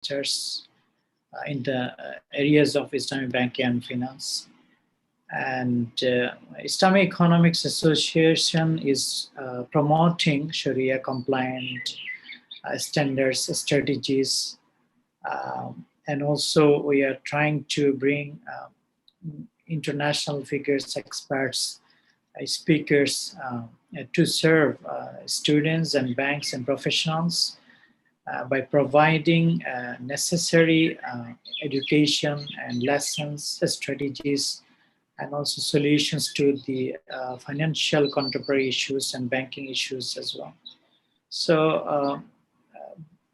lectures in the areas of Islamic banking and finance. And Islamic Economics Association is promoting Sharia compliant standards, strategies, and also we are trying to bring international figures, experts, speakers to serve students and banks and professionals by providing necessary education and lessons, strategies, and also solutions to the financial contemporary issues and banking issues as well. So,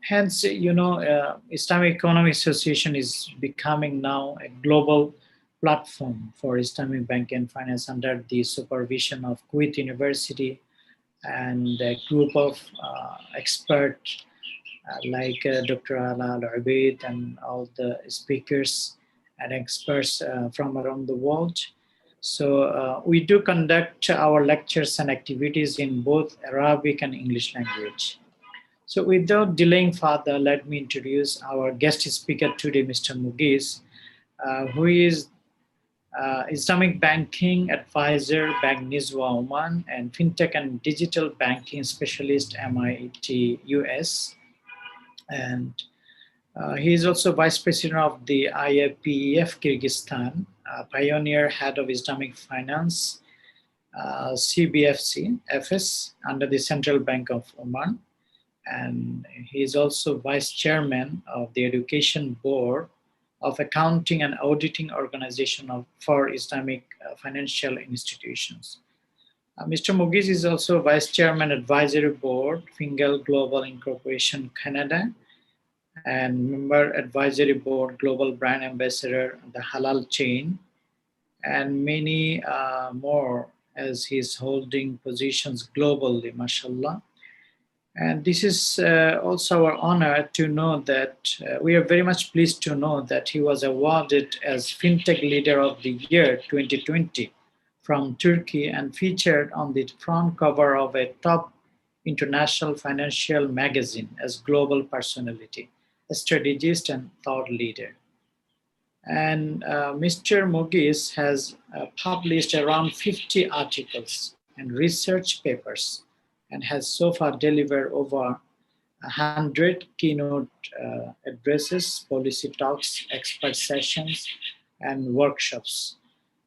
hence, Islamic Economic Association is becoming now a global platform for Islamic banking and finance under the supervision of Kuwait University and a group of experts like Dr. Ala Al-Ubaid and all the speakers and experts from around the world. So we do conduct our lectures and activities in both Arabic and English language. So without delaying further, let me introduce our guest speaker today, Mr. Mughees, who is Islamic Banking Advisor, Bank Nizwa Oman, and FinTech and Digital Banking Specialist, MIT US. And he is also Vice President of the IAPEF Kyrgyzstan, Pioneer Head of Islamic Finance, CBFC, FS, under the Central Bank of Oman. And he is also Vice Chairman of the Education Board of Accounting and Auditing Organization for Islamic Financial Institutions. Mr. Mughees is also Vice Chairman Advisory Board, Fingal Global Incorporation Canada, and Member Advisory Board, Global Brand Ambassador, the Halal Chain, and many more, as he's holding positions globally, mashallah. And this is also our honor to know that we are very much pleased to know that he was awarded as FinTech Leader of the Year 2020 from Turkey and featured on the front cover of a top international financial magazine as global personality, a strategist and thought leader. And Mr. Mughees has published around 50 articles and research papers and has so far delivered over 100 keynote addresses, policy talks, expert sessions, and workshops.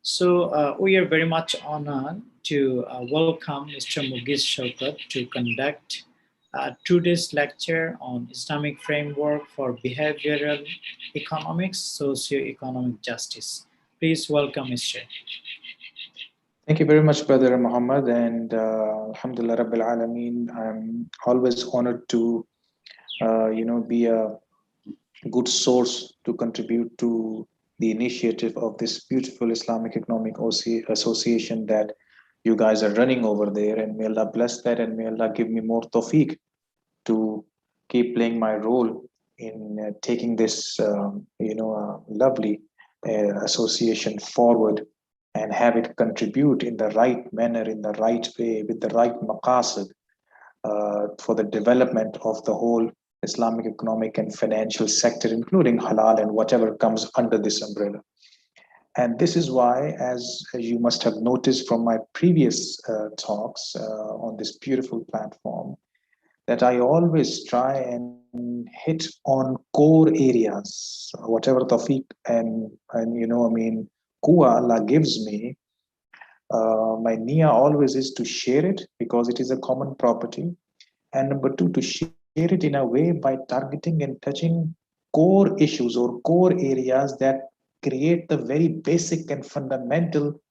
So we are very much honored to welcome Mr. Mughees Shaukat to conduct today's lecture on Islamic Framework for Behavioral Economics, Socio-Economic Justice. Please welcome Mr. Thank you very much, Brother Muhammad, and Alhamdulillah Rabbil Alameen. I'm always honored to, be a good source to contribute to the initiative of this beautiful Islamic Economic Association that you guys are running over there. And may Allah bless that, and may Allah give me more tawfiq to keep playing my role in taking this, lovely association forward and have it contribute in the right manner, in the right way, with the right maqasid for the development of the whole Islamic economic and financial sector, including halal and whatever comes under this umbrella. And this is why, as you must have noticed from my previous talks on this beautiful platform, that I always try and hit on core areas, whatever tawfiq and Kuwa Allah gives me, my niyyah always is to share it because it is a common property. And number two, to share it in a way by targeting and touching core issues or core areas that create the very basic and fundamental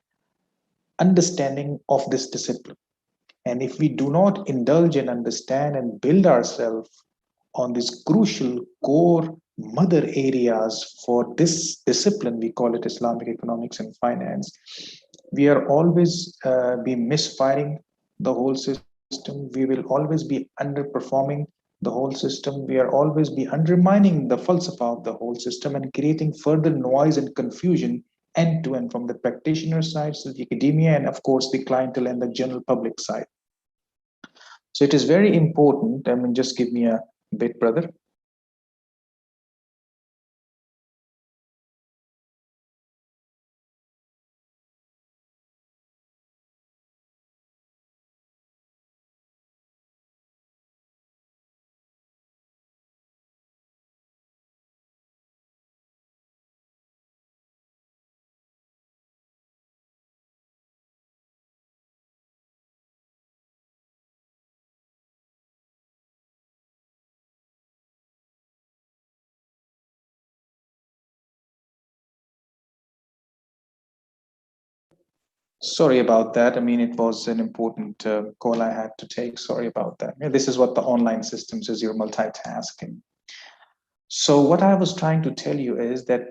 understanding of this discipline. And if we do not indulge and understand and build ourselves on these crucial core mother areas for this discipline, we call it Islamic economics and finance, we are always be misfiring the whole system. We will always be underperforming the whole system. We are always be undermining the falsafa of the whole system and creating further noise and confusion end to end from the practitioner side, so the academia, and of course the clientele and the general public side. So it is very important. Just give me a bit, brother. Sorry about that. I mean, it was an important call I had to take. Sorry about that. Yeah, this is what the online systems is, you're multitasking. So what I was trying to tell you is that,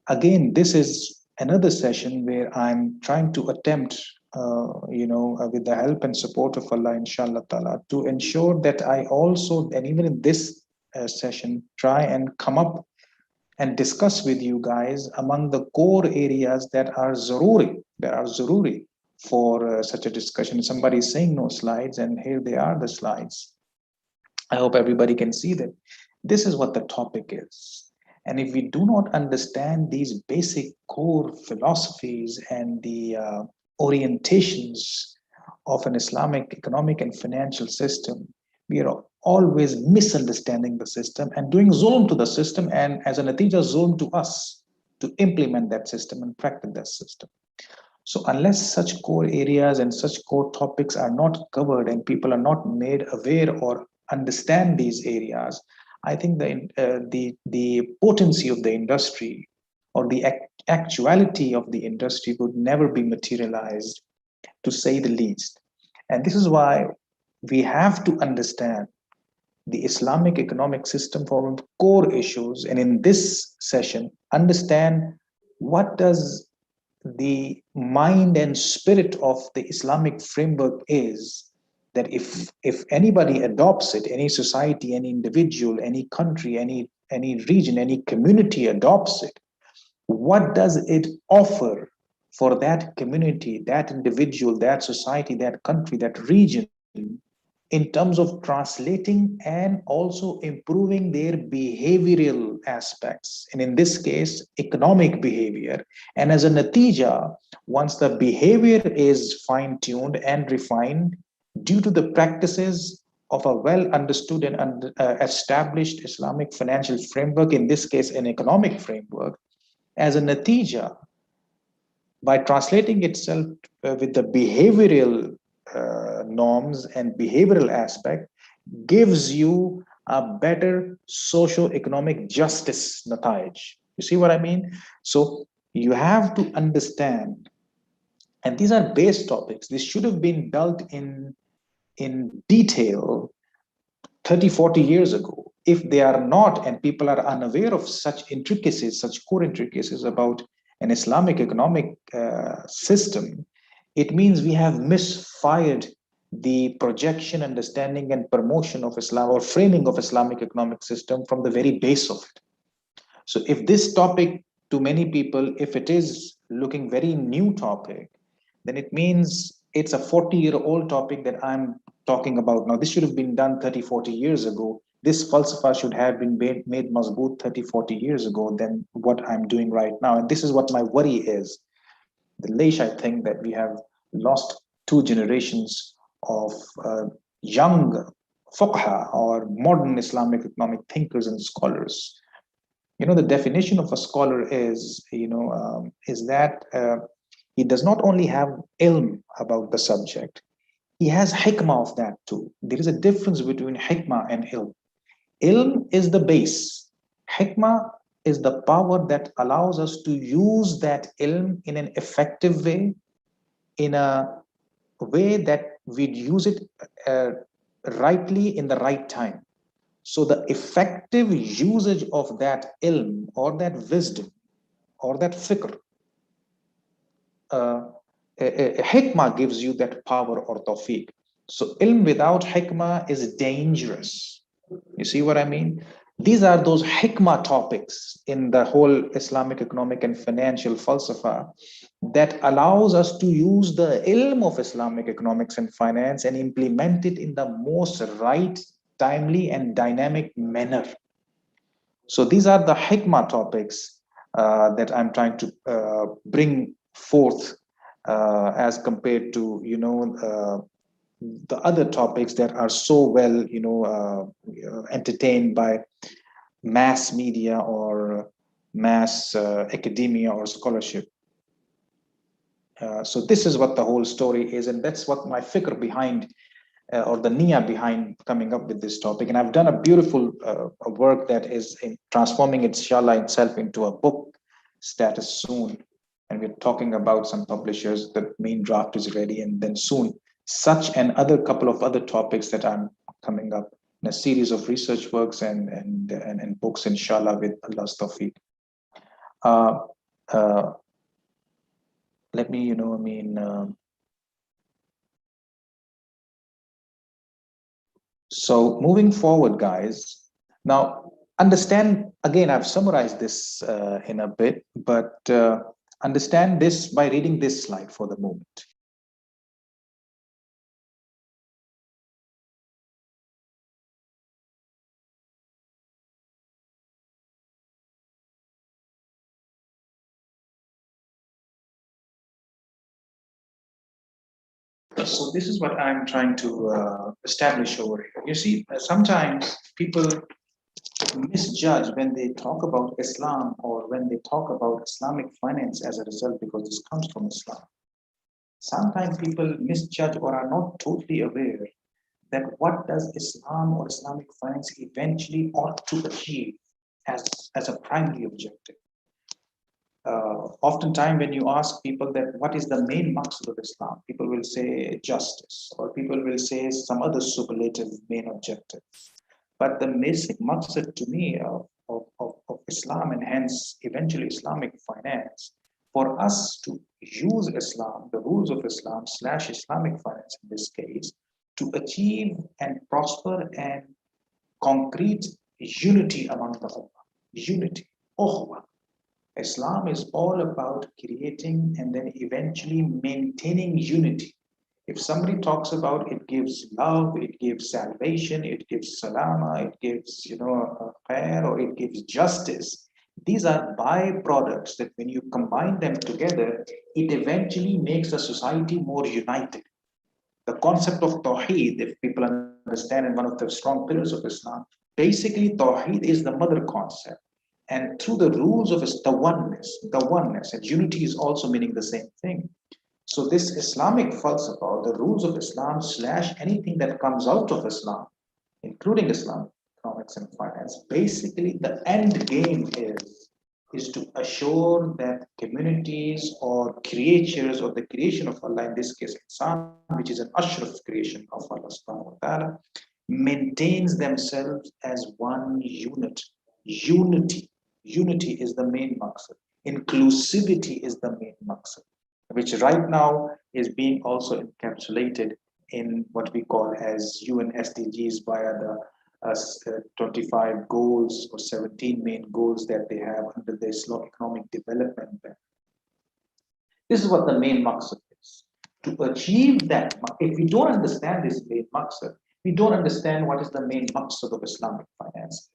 again, this is another session where I'm trying to attempt, with the help and support of Allah, inshallah ta'ala, to ensure that I also, and even in this session, try and come up and discuss with you guys among the core areas that are zaruri for such a discussion. Somebody is saying no slides, and here they are, the slides. I hope everybody can see that this is what the topic is. And if we do not understand these basic core philosophies and the orientations of an Islamic economic and financial system, we are always misunderstanding the system and doing zulm to the system, and as a natija, zulm to us to implement that system and practice that system. So unless such core areas and such core topics are not covered and people are not made aware or understand these areas, I think the potency of the industry or the actuality of the industry would never be materialized, to say the least. And this is why we have to understand the Islamic economic system for core issues. And in this session, understand what does the mind and spirit of the Islamic framework is, that if anybody adopts it, any society, any individual, any country, any region, any community adopts it, what does it offer for that community, that individual, that society, that country, that region, in terms of translating and also improving their behavioral aspects, and in this case, economic behavior. And as a natija, once the behavior is fine tuned and refined due to the practices of a well understood and established Islamic financial framework, in this case, an economic framework, as a natija, by translating itself with the behavioral norms and behavioral aspect, gives you a better socio-economic justice nataij. You see what I mean? So you have to understand, and these are base topics. This should have been dealt in detail 30, 40 years ago. If they are not, and people are unaware of such intricacies, such core intricacies about an Islamic economic system, it means we have misfired the projection, understanding, and promotion of Islam, or framing of Islamic economic system from the very base of it. So if this topic, to many people, if it is looking very new topic, then it means it's a 40-year-old topic that I'm talking about now. This should have been done 30, 40 years ago. This falsafa should have been made mazboot 30, 40 years ago than what I'm doing right now. And this is what my worry is. The leish, I think, that we have lost two generations of young fuqaha, or modern Islamic economic thinkers and scholars. The definition of a scholar is that he does not only have ilm about the subject, he has hikmah of that too. There is a difference between hikmah and ilm. Ilm is the base. Hikmah is the power that allows us to use that ilm in an effective way, in a way that we'd use it rightly in the right time. So the effective usage of that ilm or that wisdom or that fikr, hikmah gives you that power or tawfiq. So ilm without hikmah is dangerous. You see what I mean? These are those hikmah topics in the whole Islamic economic and financial falsafa that allows us to use the ilm of Islamic economics and finance and implement it in the most right, timely, and dynamic manner. So these are the hikmah topics that I'm trying to bring forth as compared to the other topics that are so well entertained by mass media or mass academia or scholarship. So this is what the whole story is, and that's what my fikr behind or the niyyah behind coming up with this topic. And I've done a beautiful work that is transforming inshallah itself into a book status soon. and we're talking about some publishers. The main draft is ready, and then soon such and other couple of other topics that I'm coming up in a series of research works and books, inshallah, with Allah's tawfiq. Uh, uh, Let me, so moving forward, guys. Now, understand again. I've summarized this in a bit, but understand this by reading this slide for the moment. So this is what I'm trying to establish over here. You see, sometimes people misjudge when they talk about Islam or when they talk about Islamic finance as a result, because this comes from Islam. Sometimes people misjudge or are not totally aware that what does Islam or Islamic finance eventually ought to achieve as a primary objective. Oftentimes when you ask people that what is the main maqsad of Islam, people will say justice, or people will say some other superlative main objective. But the basic maqsad to me of Islam, and hence eventually Islamic finance, for us to use Islam, the rules of Islam / Islamic finance in this case, to achieve and prosper and concrete unity among the Ummah. Unity. Ukhwa. Islam is all about creating and then eventually maintaining unity. If somebody talks about it gives love, it gives salvation, it gives salama, it gives, prayer, or it gives justice, these are byproducts that when you combine them together, it eventually makes a society more united. The concept of Tawheed, if people understand, in one of the strong pillars of Islam, basically Tawheed is the mother concept. And through the rules of the oneness, and unity is also meaning the same thing. So this Islamic falsafa, the rules of Islam / anything that comes out of Islam, including Islamic economics and finance, basically the end game is to assure that communities or creatures or the creation of Allah, in this case insan, which is an ashraf creation of Allah subhanahu wa ta'ala, maintains themselves as one unit. Unity is the main maqsad. Inclusivity is the main maqsad, which right now is being also encapsulated in what we call as UN SDGs via the 25 goals or 17 main goals that they have under the Socio-Economic development. This is what the main maqsad is. To achieve that, if we don't understand this main maqsad, we don't understand what is the main maqsad of Islamic finance.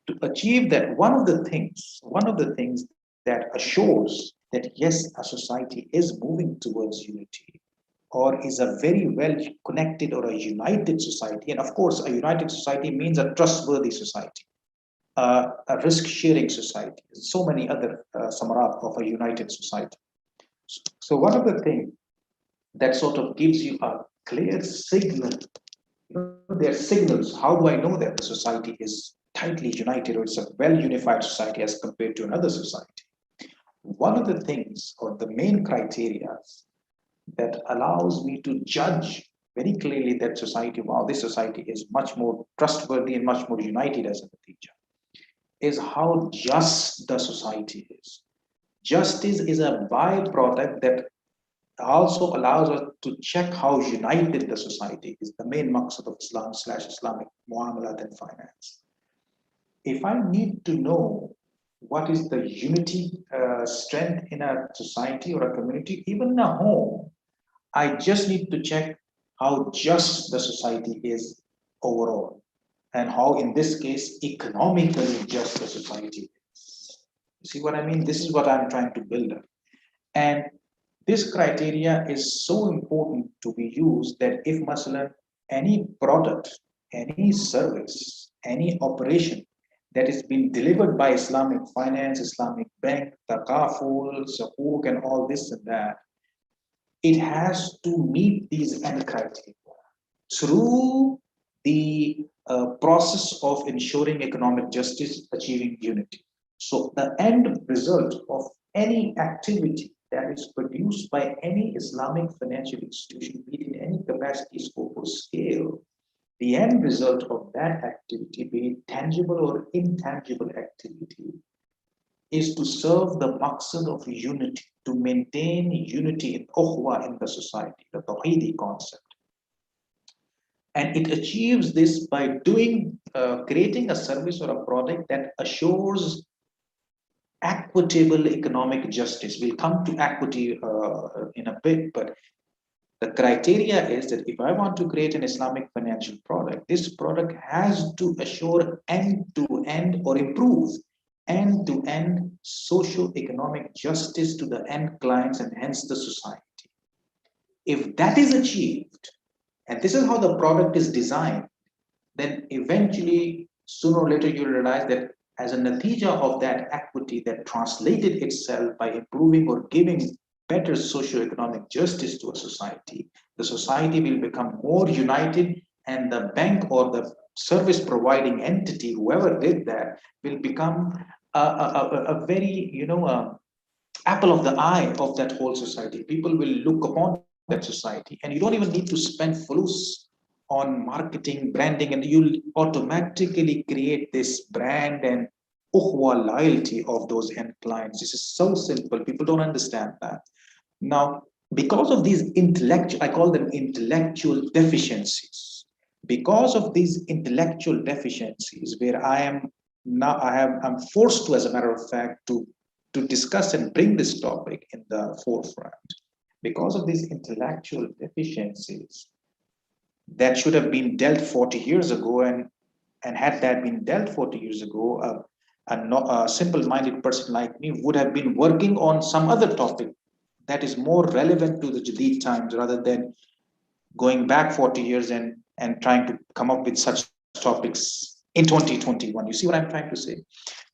To achieve that, one of the things that assures that yes, a society is moving towards unity, or is a very well connected or a united society. And of course, a united society means a trustworthy society, a risk-sharing society, so many other samarat of a united society. So one of the things that sort of gives you a clear signal, there are signals. How do I know that the society is tightly united or it's a well-unified society as compared to another society? One of the things, or the main criteria that allows me to judge very clearly that society, wow, this society is much more trustworthy and much more united as a teacher, is how just the society is. Justice is a byproduct that also allows us to check how united the society is, the main maqsad of Islam / Islamic muamalat and finance. If I need to know what is the unity strength in a society or a community, even in a home, I just need to check how just the society is overall, and how, in this case, economically just the society is. You see what I mean? This is what I'm trying to build up. And this criteria is so important to be used that if, masalan, any product, any service, any operation that is being delivered by Islamic finance, Islamic bank, takaful, sukuk, and all this and that, it has to meet these end criteria through the process of ensuring economic justice, achieving unity. So the end result of any activity that is produced by any Islamic financial institution, be it in any capacity, scope, or scale, the end result of that activity, be it tangible or intangible activity, is to serve the maqsad of unity, to maintain unity in ukhwa in the society, the tawheedi concept. And it achieves this by creating a service or a product that assures equitable economic justice. We'll come to equity in a bit, but the criteria is that if I want to create an Islamic financial product, this product has to assure end-to-end or improve end-to-end socio-economic justice to the end clients and hence the society. If that is achieved, and this is how the product is designed, then eventually, sooner or later, you realize that as a natija of that equity that translated itself by improving or giving better socio-economic justice to a society, the society will become more united, and the bank or the service providing entity, whoever did that, will become a very, apple of the eye of that whole society. People will look upon that society, and you don't even need to spend fulus on marketing, branding, and you'll automatically create this brand and ukhwa loyalty of those end clients. This is so simple. People don't understand that. Now, because of these I call them intellectual deficiencies. Because of these intellectual deficiencies, where I'm forced to, as a matter of fact, to discuss and bring this topic in the forefront. Because of these intellectual deficiencies that should have been dealt 40 years ago, and had that been dealt 40 years ago, a simple-minded person like me would have been working on some other topic that is more relevant to the Jadid times, rather than going back 40 years and trying to come up with such topics in 2021. You see what I'm trying to say?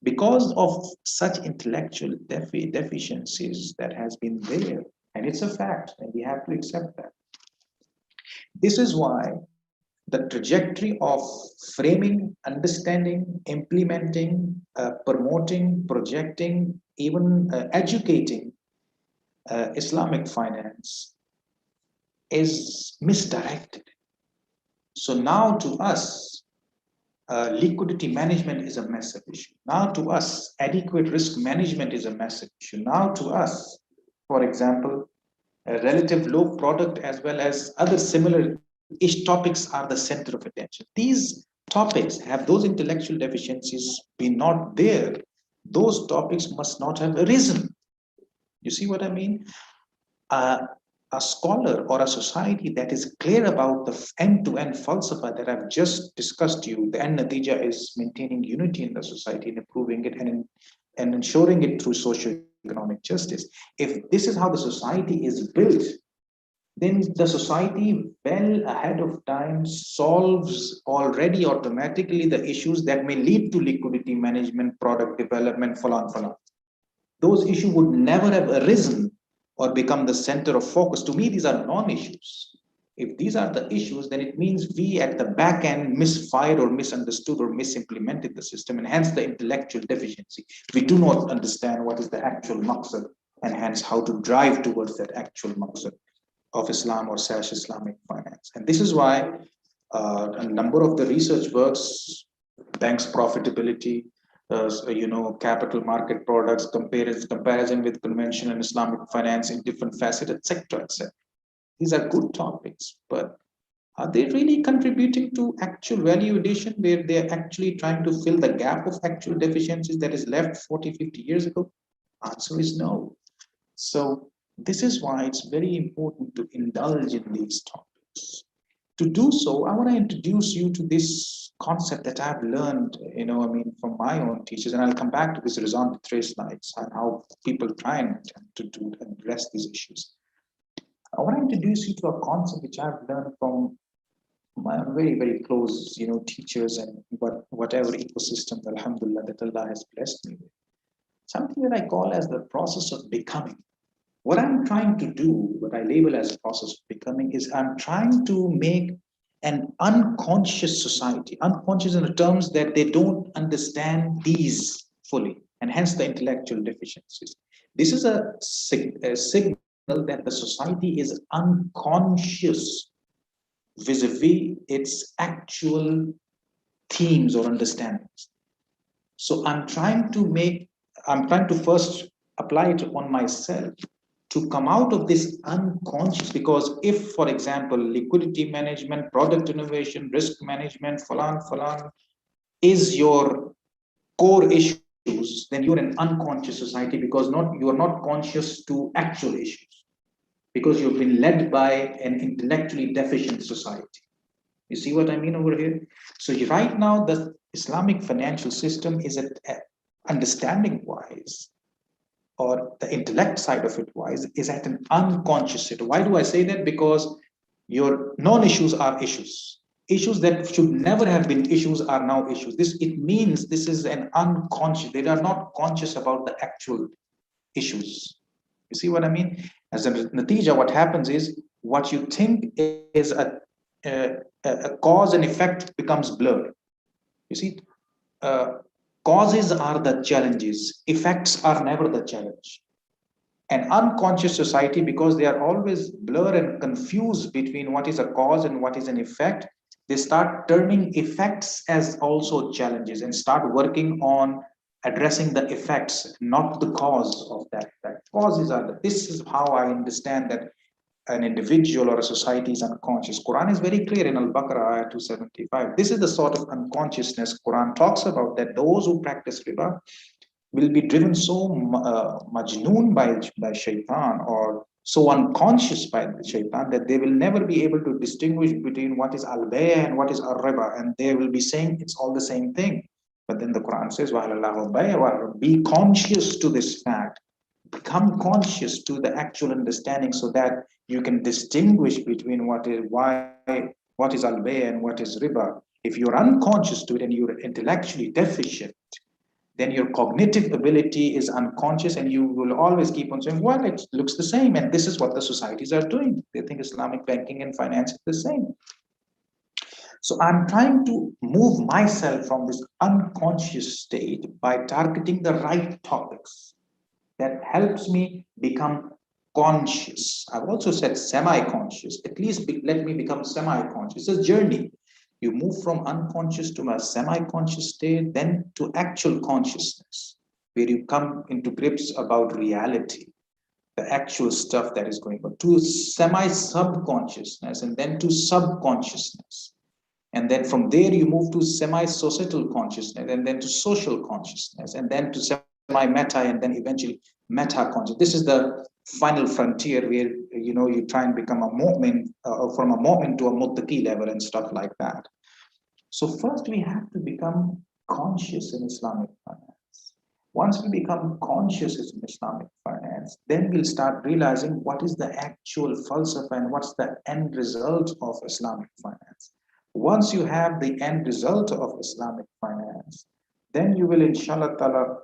Because of such intellectual deficiencies that has been there, and it's a fact, and we have to accept that. This is why the trajectory of framing, understanding, implementing, promoting, projecting, even educating Islamic finance is misdirected. So now to us, liquidity management is a massive issue. Now to us, adequate risk management is a massive issue. Now to us, for example, a relative low product as well as other similar-ish topics are the center of attention. These topics, have those intellectual deficiencies been not there, those topics must not have arisen. You see what I mean? A scholar or a society that is clear about the end-to-end falsafa that I've just discussed to you, the end natija is maintaining unity in the society and improving it and ensuring it through socio-economic justice. If this is how the society is built, then the society well ahead of time solves already automatically the issues that may lead to liquidity management, product development, falan. Those issues would never have arisen or become the center of focus. To me, these are non-issues. If these are the issues, then it means we at the back end misfired or misunderstood or misimplemented the system, and hence the intellectual deficiency. We do not understand what is the actual maqsad, and hence how to drive towards that actual maqsad of Islam or Islamic finance. And this is why a number of the research works, banks' profitability, capital market products, comparison with conventional and Islamic finance in different facets, etc., etc. These are good topics, but are they really contributing to actual value addition, where they're actually trying to fill the gap of actual deficiencies that is left 40, 50 years ago? Answer is no. So this is why it's very important to indulge in these topics. To do so, I want to introduce you to this concept that I've learned, from my own teachers, and I'll come back to this raison d'etre slides and how people try and address these issues. I want to introduce you to a concept which I've learned from my very, very close, teachers and whatever ecosystem, alhamdulillah, that Allah has blessed me with. Something that I call as the process of becoming. What I'm trying to do, what I label as a process of becoming, is I'm trying to make an unconscious society, unconscious in the terms that they don't understand these fully, and hence the intellectual deficiencies. This is a signal that the society is unconscious vis-a-vis its actual themes or understandings. So I'm trying to first apply it on myself to come out of this unconscious, because if, for example, liquidity management, product innovation, risk management, falan is your core issues, then you're an unconscious society, because you are not conscious to actual issues, because you've been led by an intellectually deficient society. You see what I mean over here? So right now, the Islamic financial system is at understanding wise, or the intellect side of it wise, is at an unconscious state. Why do I say that? Because your non-issues are issues. Issues that should never have been issues are now issues. It means this is an unconscious. They are not conscious about the actual issues. You see what I mean? As a natija, what happens is what you think is a cause and effect becomes blurred. You see, uh, causes are the challenges, effects are never the challenge. An unconscious society, because they are always blur and confused between what is a cause and what is an effect, they start turning effects as also challenges and start working on addressing the effects, not the cause of that effect. Causes are this is how I understand that an individual or a society is unconscious. Quran is very clear in Al-Baqarah ayah 275. This is the sort of unconsciousness Quran talks about, that those who practice riba will be driven so majnoon by shaitan, or so unconscious by the shaitan, that they will never be able to distinguish between what is al-bay' and what is al-riba, and they will be saying it's all the same thing. But then the Quran says, be conscious to this fact, become conscious to the actual understanding, so that you can distinguish between what is al-bay' and what is riba. If you're unconscious to it and you're intellectually deficient, then your cognitive ability is unconscious, and you will always keep on saying, well, it looks the same. And this is what the societies are doing. They think Islamic banking and finance is the same. So I'm trying to move myself from this unconscious state by targeting the right topics that helps me become conscious. I've also said semi-conscious. At least let me become semi-conscious. It's a journey. You move from unconscious to a semi-conscious state, then to actual consciousness, where you come into grips about reality, the actual stuff that is going on, to semi-subconsciousness, and then to subconsciousness. And then from there, you move to semi-societal consciousness, and then to social consciousness, and then to semi-meta, and then eventually meta-conscious. This is the final frontier where you try and become a mu'min, from a mu'min to a muttaqi level and stuff like that. So first we have to become conscious in Islamic finance. Once we become conscious in Islamic finance, then we'll start realizing what is the actual falsafa and what's the end result of Islamic finance. Once you have the end result of Islamic finance, then you will, inshallah ta'ala,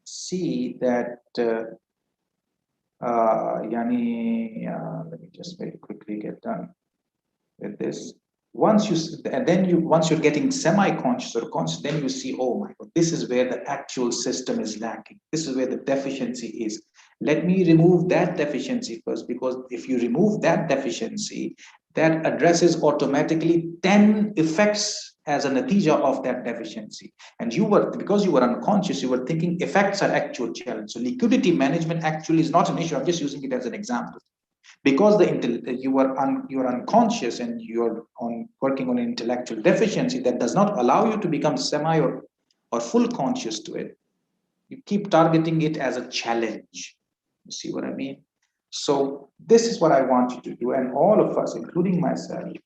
see that let me just very quickly get done with this. Once you're getting semi-conscious or conscious, then you see, oh my God, this is where the actual system is lacking. This is where the deficiency is. Let me remove that deficiency first, because if you remove that deficiency, that addresses automatically 10 effects as a natija of that deficiency. And because you were unconscious, you were thinking effects are actual challenge. So liquidity management actually is not an issue. I'm just using it as an example. Because you're unconscious and you're working on intellectual deficiency that does not allow you to become semi or full conscious to it, you keep targeting it as a challenge. You see what I mean? So this is what I want you to do, and all of us, including myself,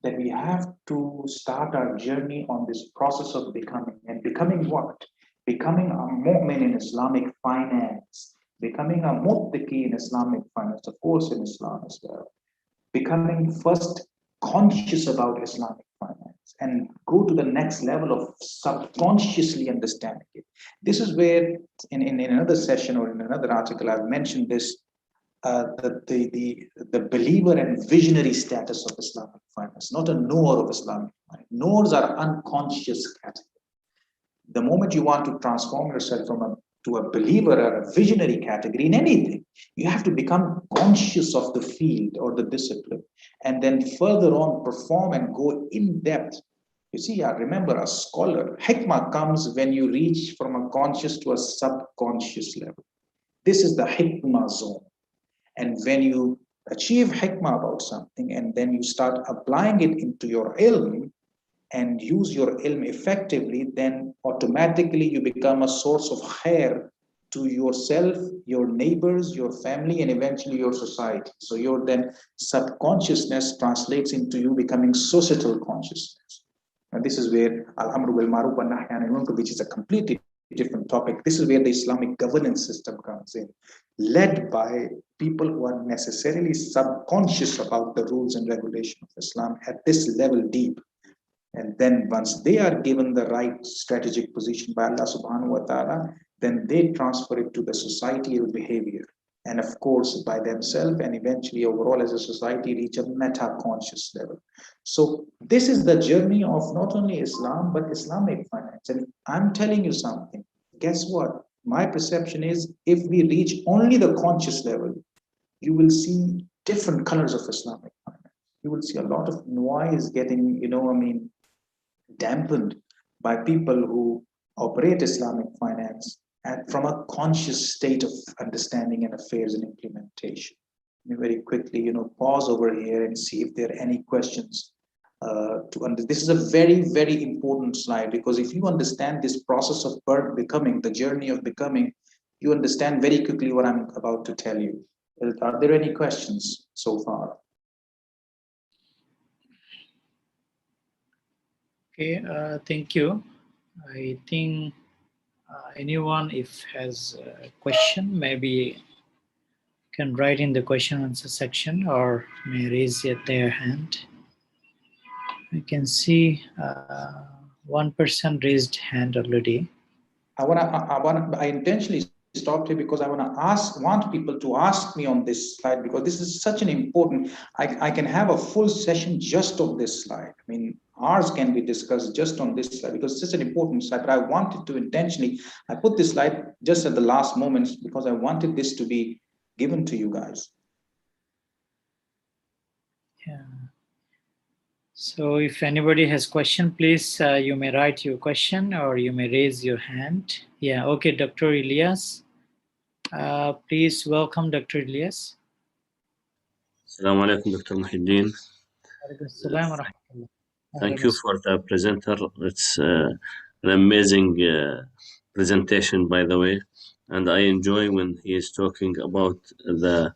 that we have to start our journey on this process of becoming. And becoming what? Becoming a mu'min in Islamic finance, becoming a muttaqi in Islamic finance, of course in Islam as well, becoming first conscious about Islamic finance and go to the next level of subconsciously understanding it. This is where in another session or in another article I've mentioned this, the believer and visionary status of Islamic finance, not a knower of Islamic finance. Knowers are unconscious category. The moment you want to transform yourself from a to a believer or a visionary category in anything. You have to become conscious of the field or the discipline, and then further on perform and go in depth. You see, I remember a scholar, hikmah comes when you reach from a conscious to a subconscious level. This is the hikmah zone. And when you achieve hikmah about something and then you start applying it into your ilm and use your ilm effectively, then automatically you become a source of khair to yourself, your neighbors, your family, and eventually your society. So your then subconsciousness translates into you becoming societal consciousness. And this is where Al-Amru bil Maruf wa Nahy anil Munkar, which is a completely different topic. This is where the Islamic governance system comes in, led by people who are necessarily subconscious about the rules and regulation of Islam at this level deep. And then once they are given the right strategic position by Allah subhanahu wa ta'ala, then they transfer it to the societal behavior. And of course, by themselves and eventually overall as a society reach a meta-conscious level. So this is the journey of not only Islam, but Islamic finance. And I'm telling you something, guess what? My perception is if we reach only the conscious level, you will see different colors of Islamic finance. You will see a lot of noise getting, dampened by people who operate Islamic finance and from a conscious state of understanding and affairs and implementation. Let me very quickly, pause over here and see if there are any questions. This is a very, very important slide because if you understand this process of becoming, the journey of becoming, you understand very quickly what I'm about to tell you. Are there any questions so far? Okay, thank you. I think anyone if has a question, maybe can write in the question answer section or may raise their hand. I can see one person raised hand already. I intentionally stopped here because I want people to ask me on this slide because this is such an important. I can have a full session just on this slide. I mean, ours can be discussed just on this slide because it's such an important slide. But I wanted to intentionally. I put this slide just at the last moment because I wanted this to be given to you guys. Yeah. So if anybody has question, please you may write your question or you may raise your hand. Yeah, okay, Dr. Ilyas. Please welcome Dr. Ilyas. Assalamu alaikum, Dr. Muhyiddin. Thank you for the presenter. It's an amazing presentation, by the way. And I enjoy when he is talking about the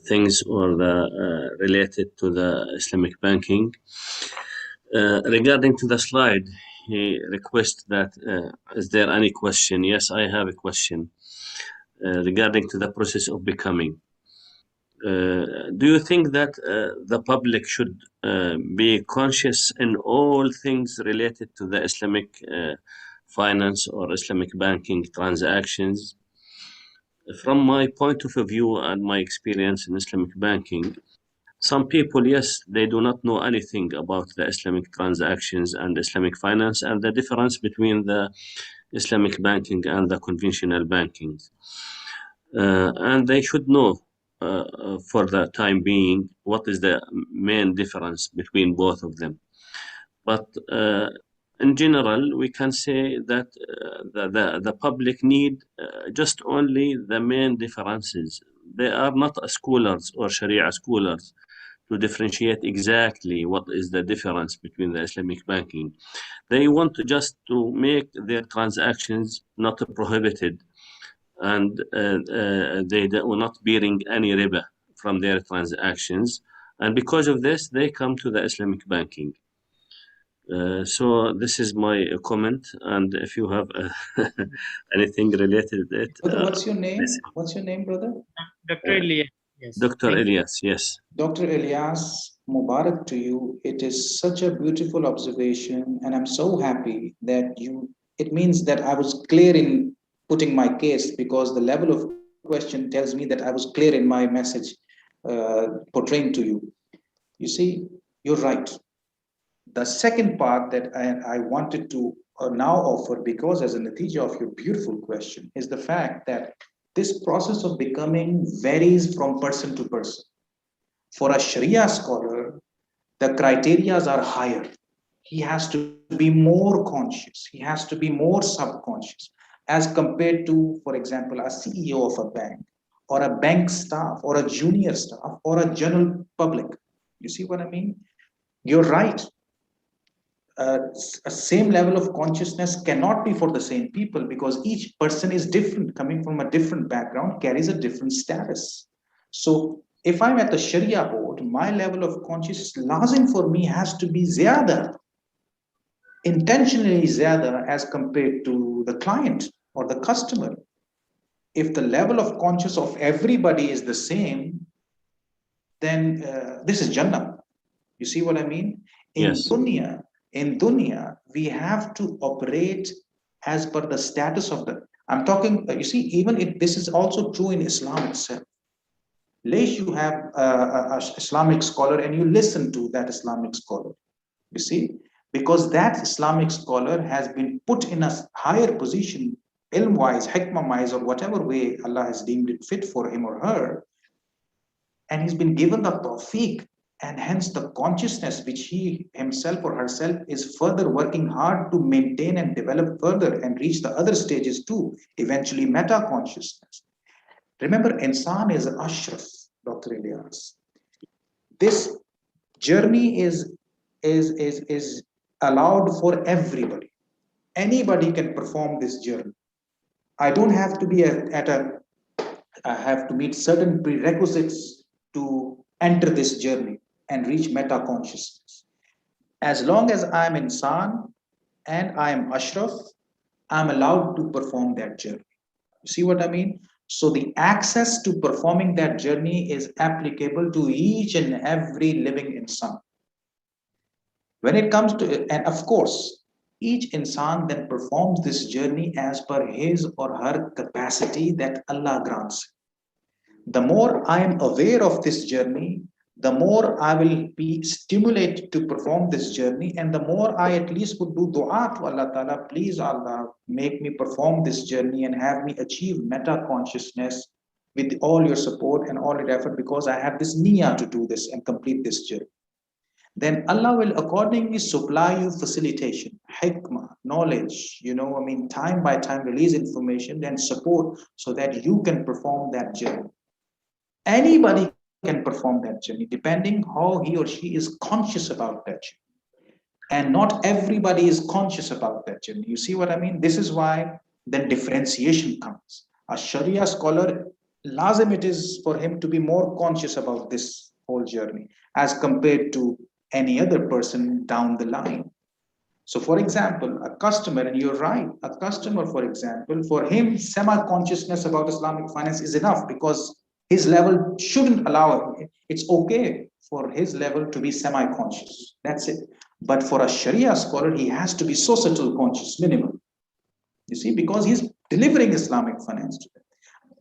things or the related to the Islamic banking. Regarding to the slide, he requests that, is there any question? Yes, I have a question regarding to the process of becoming. Do you think that the public should be conscious in all things related to the Islamic finance or Islamic banking transactions? From my point of view and my experience in Islamic banking, some people, yes, they do not know anything about the Islamic transactions and Islamic finance and the difference between the Islamic banking and the conventional banking. And they should know for the time being what is the main difference between both of them. But in general, we can say that the public need just only the main differences. They are not scholars or Sharia scholars to differentiate exactly what is the difference between the Islamic banking. They want just to make their transactions not prohibited, and they are not bearing any riba from their transactions. And because of this, they come to the Islamic banking. So this is my comment. And if you have anything related to it. What's your name? What's your name, brother? Dr. Ilyas. Yes. Dr. Ilyas, yes. Dr. Ilyas, Mubarak to you. It is such a beautiful observation, and I'm so happy that it means that I was clear in putting my case because the level of question tells me that I was clear in my message portraying to you. You see, you're right. The second part that I wanted to now offer, because as a natija of your beautiful question, is the fact that this process of becoming varies from person to person. For a Sharia scholar, the criterias are higher. He has to be more conscious. He has to be more subconscious as compared to, for example, a CEO of a bank or a bank staff or a junior staff or a general public. You see what I mean? You're right. A same level of consciousness cannot be for the same people because each person is different, coming from a different background, carries a different status. So if I'm at the Sharia board, my level of consciousness lazim for me has to be zyada, intentionally zyada as compared to the client or the customer. If the level of conscious of everybody is the same, then this is Jannah. You see what I mean? Yes. In dunya, we have to operate as per the status of the. I'm talking. You see, even if this is also true in Islam itself. Lesh, you have a Islamic scholar, and you listen to that Islamic scholar. You see, because that Islamic scholar has been put in a higher position, ilm-wise, hikmah-wise, or whatever way Allah has deemed it fit for him or her, and he's been given the tawfiq, and hence the consciousness which he himself or herself is further working hard to maintain and develop further and reach the other stages too, eventually meta consciousness. Remember, insan is ashraf, Dr. Ilyas. This journey is allowed for everybody. Anybody can perform this journey. I don't have to be I have to meet certain prerequisites to enter this journey and reach meta consciousness. As long as I'm insan and I'm ashraf, I'm allowed to perform that journey. You see what I mean? So the access to performing that journey is applicable to each and every living insan. When it comes to, and of course, each insan then performs this journey as per his or her capacity that Allah grants. The more I am aware of this journey, the more I will be stimulated to perform this journey, and the more I at least would do dua to Allah Ta'ala, please Allah, make me perform this journey and have me achieve meta consciousness with all your support and all your effort, because I have this niyyah to do this and complete this journey. Then Allah will accordingly supply you facilitation, hikmah, knowledge, time by time release information and support so that you can perform that journey. Anybody can perform that journey depending how he or she is conscious about that journey. And not everybody is conscious about that journey. You see what I mean? This is why then differentiation comes. A Sharia scholar, lazim it is for him to be more conscious about this whole journey as compared to any other person down the line. So for example, a customer, and you're right, a customer, for example, for him, semi-consciousness about Islamic finance is enough because his level shouldn't allow it. It's okay for his level to be semi-conscious. That's it. But for a Sharia scholar, he has to be societal conscious minimum. You see, because he's delivering Islamic finance to them.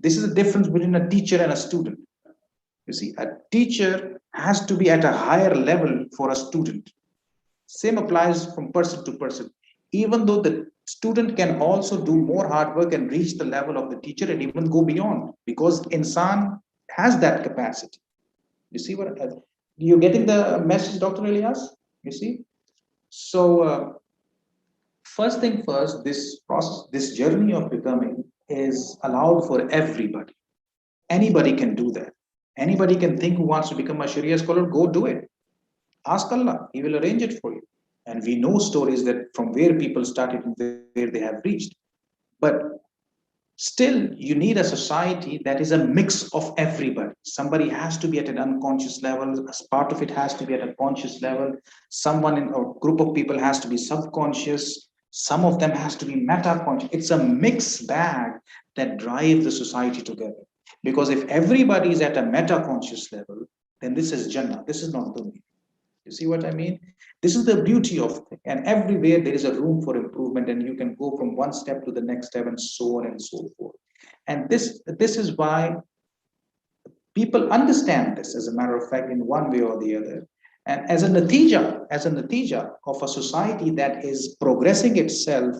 This is the difference between a teacher and a student. You see, a teacher has to be at a higher level for a student. Same applies from person to person. Even though the student can also do more hard work and reach the level of the teacher and even go beyond, because insan has that capacity. You see what you're getting the message, Dr. Elias? You see? So first thing first, this process, this journey of becoming is allowed for everybody. Anybody can do that. Anybody can think who wants to become a Sharia scholar, go do it. Ask Allah, He will arrange it for you. And we know stories that from where people started and where they have reached. But still, you need a society that is a mix of everybody. Somebody has to be at an unconscious level. As part of it has to be at a conscious level. Someone in a group of people has to be subconscious. Some of them has to be meta-conscious. It's a mixed bag that drives the society together. Because if everybody is at a meta-conscious level, then this is Jannah. This is not dunya. You see what I mean? This is the beauty of it. And everywhere there is a room for improvement, and you can go from one step to the next step and so on and so forth. And this is why people understand this, as a matter of fact, in one way or the other. And as a natija of a society that is progressing itself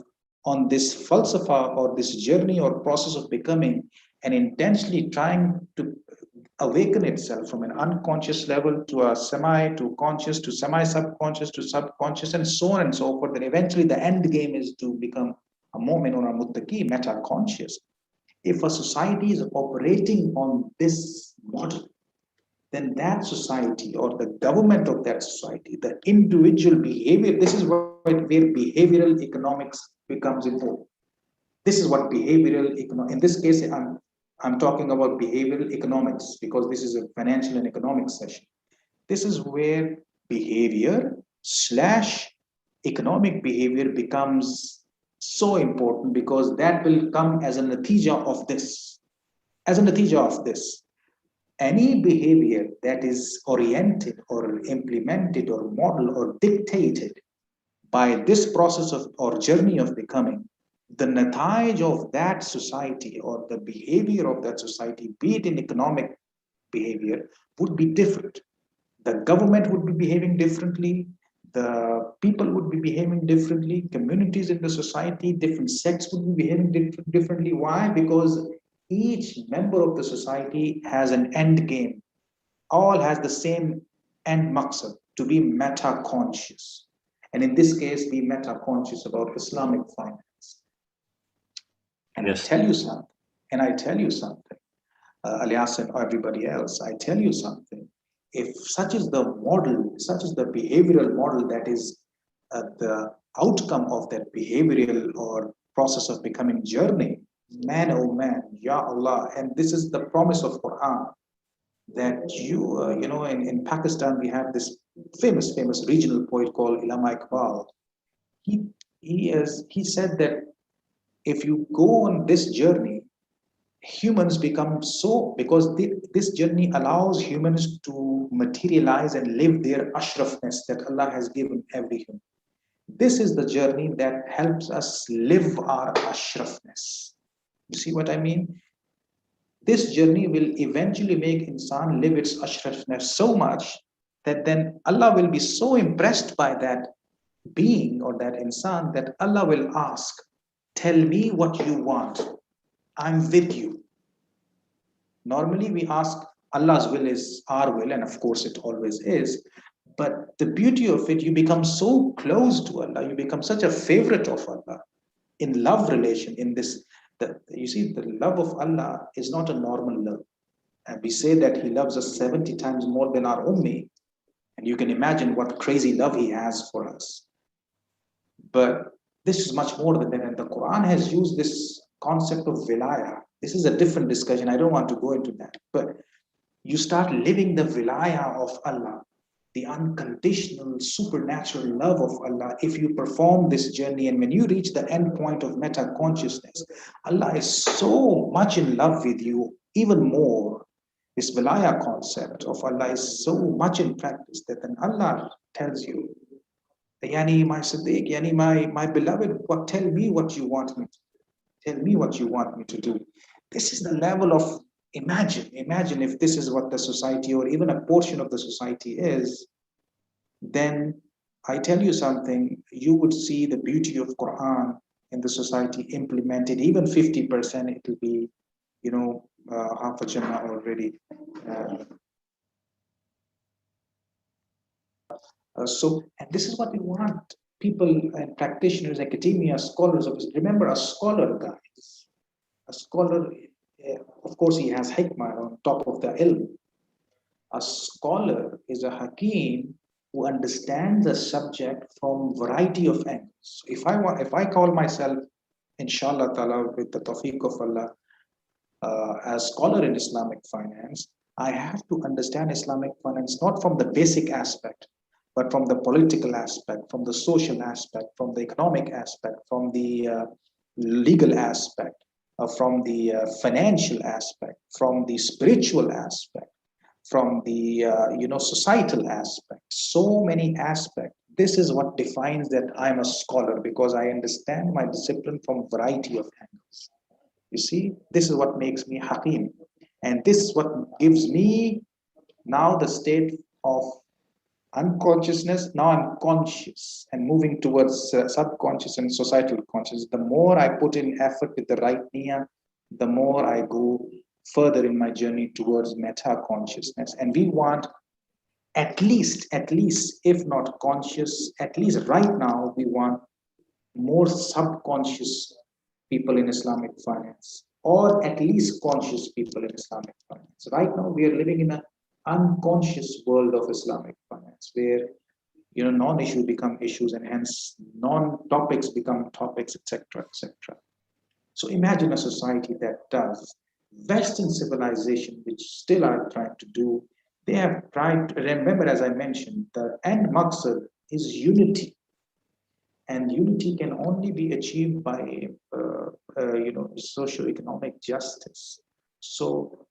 on this falsafa or this journey or process of becoming, and intensely trying to awaken itself from an unconscious level to a semi to conscious to semi subconscious to subconscious, and so on and so forth. And eventually the end game is to become a moment or a muttaqi, meta conscious. If a society is operating on this model, then that society or the government of that society, the individual behavior, this is where behavioral economics becomes important. This is what behavioral economics, in this case, I'm talking about behavioral economics because this is a financial and economic session. This is where behavior slash economic behavior becomes so important, because that will come as a natija of this. As a natija of this, any behavior that is oriented or implemented or modeled or dictated by this process of or journey of becoming, the nataij of that society or the behavior of that society, be it in economic behavior, would be different. The government would be behaving differently, the people would be behaving differently, communities in the society, different sects would be behaving differently. Why? Because each member of the society has an end game, all has the same end maqsad, to be meta conscious. And in this case, be meta conscious about Islamic finance. And yes. I tell you something, Alias and everybody else, I tell you something. If such is the model, such is the behavioral model that is the outcome of that behavioral or process of becoming journey, man, oh man, Ya Allah. And this is the promise of Quran, that in Pakistan, we have this famous regional poet called Allama Iqbal. He said that if you go on this journey, humans become so, because this journey allows humans to materialize and live their ashrafness that Allah has given every human. This is the journey that helps us live our ashrafness. You see what I mean? This journey will eventually make insan live its ashrafness so much that then Allah will be so impressed by that being or that insan that Allah will ask, tell me what you want. I'm with you. Normally we ask, Allah's will is our will, and of course it always is. But the beauty of it, you become so close to Allah, you become such a favorite of Allah in love relation. In this, you see, the love of Allah is not a normal love. And we say that He loves us 70 times more than our ummi. And you can imagine what crazy love He has for us. But this is much more than that. And the Quran has used this concept of wilaya. This is a different discussion. I don't want to go into that. But you start living the wilaya of Allah, the unconditional, supernatural love of Allah, if you perform this journey. And when you reach the end point of meta consciousness, Allah is so much in love with you, even more. This wilaya concept of Allah is so much in practice that then Allah tells you, Yani, my Siddiq, Yani, my beloved, tell me what you want me to do. Tell me what you want me to do. This is the level of, imagine if this is what the society or even a portion of the society is, then I tell you something, you would see the beauty of Quran in the society implemented. Even 50%, it will be, half a Jannah already. And this is what we want. People and practitioners, academia, scholars. Remember, a scholar, guys. A scholar, of course, he has hikmah on top of the ilm. A scholar is a hakim who understands a subject from variety of angles. If I call myself, inshallah ta'ala, with the tawfiq of Allah, as scholar in Islamic finance, I have to understand Islamic finance not from the basic aspect, but from the political aspect, from the social aspect, from the economic aspect, from the legal aspect, from the financial aspect, from the spiritual aspect, from the societal aspect. So many aspects. This is what defines that I'm a scholar, because I understand my discipline from a variety of angles. You see, this is what makes me hakim, and this is what gives me now the state of unconsciousness, now I'm conscious and moving towards subconscious and societal consciousness. The more I put in effort with the right niyyah, the more I go further in my journey towards meta consciousness. And we want at least, if not conscious, at least right now, we want more subconscious people in Islamic finance, or at least conscious people in Islamic finance. Right now, we are living in an unconscious world of Islamic finance, where non-issue become issues, and hence non-topics become topics, etc., etc. So imagine a society that does. Western civilization, which still are trying to do, they have tried to remember, as I mentioned, the end maqsad is unity. And unity can only be achieved by, socio-economic justice. So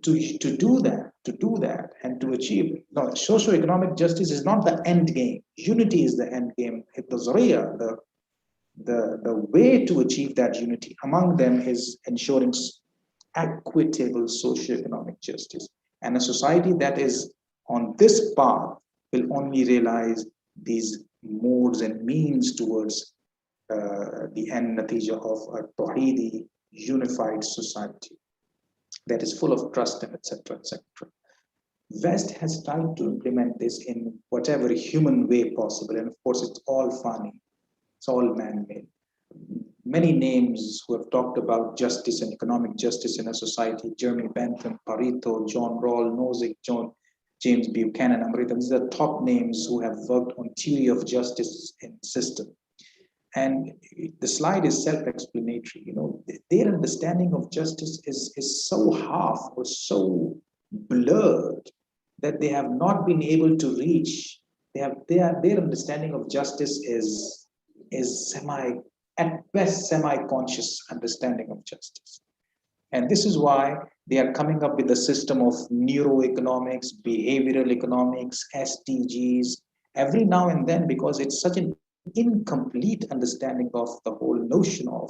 to do that and to achieve, no, socio-economic justice is not the end game. Unity is the end game. The Sharia, the way to achieve that unity among them is ensuring equitable socio-economic justice. And a society that is on this path will only realize these modes and means towards the end natija of a Tawheedi unified society that is full of trust and etc. etc. West has tried to implement this in whatever human way possible, and of course it's all funny, it's all man-made. Many names who have talked about justice and economic justice in a society: Jeremy Bentham, Pareto, John Rawls, Nozick, James Buchanan, Amrita. These are top names who have worked on theory of justice in system. And the slide is self-explanatory. Their understanding of justice is so half or so blurred that they have not been able to reach. Their understanding of justice is at best semi-conscious understanding of justice. And this is why they are coming up with a system of neuroeconomics, behavioral economics, SDGs, every now and then, because it's such an incomplete understanding of the whole notion of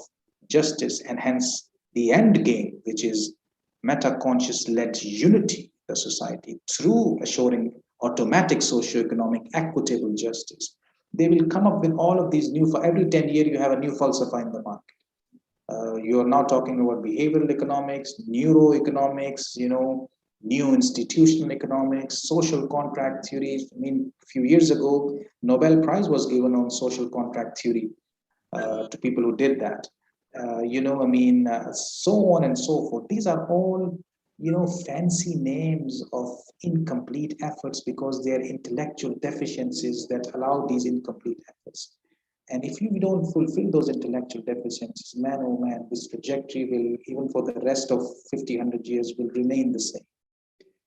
justice, and hence the end game, which is meta-conscious led unity of the society through assuring automatic socio-economic equitable justice. They will come up with all of these new, for every 10 years you have a new falsifier in the market. You are now talking about behavioral economics, neuroeconomics, new institutional economics, social contract theories. I mean, a few years ago, Nobel Prize was given on social contract theory to people who did that. So on and so forth. These are all, fancy names of incomplete efforts, because they are intellectual deficiencies that allow these incomplete efforts. And if you don't fulfill those intellectual deficiencies, man, oh man, this trajectory will, even for the rest of 50, 100 years, will remain the same.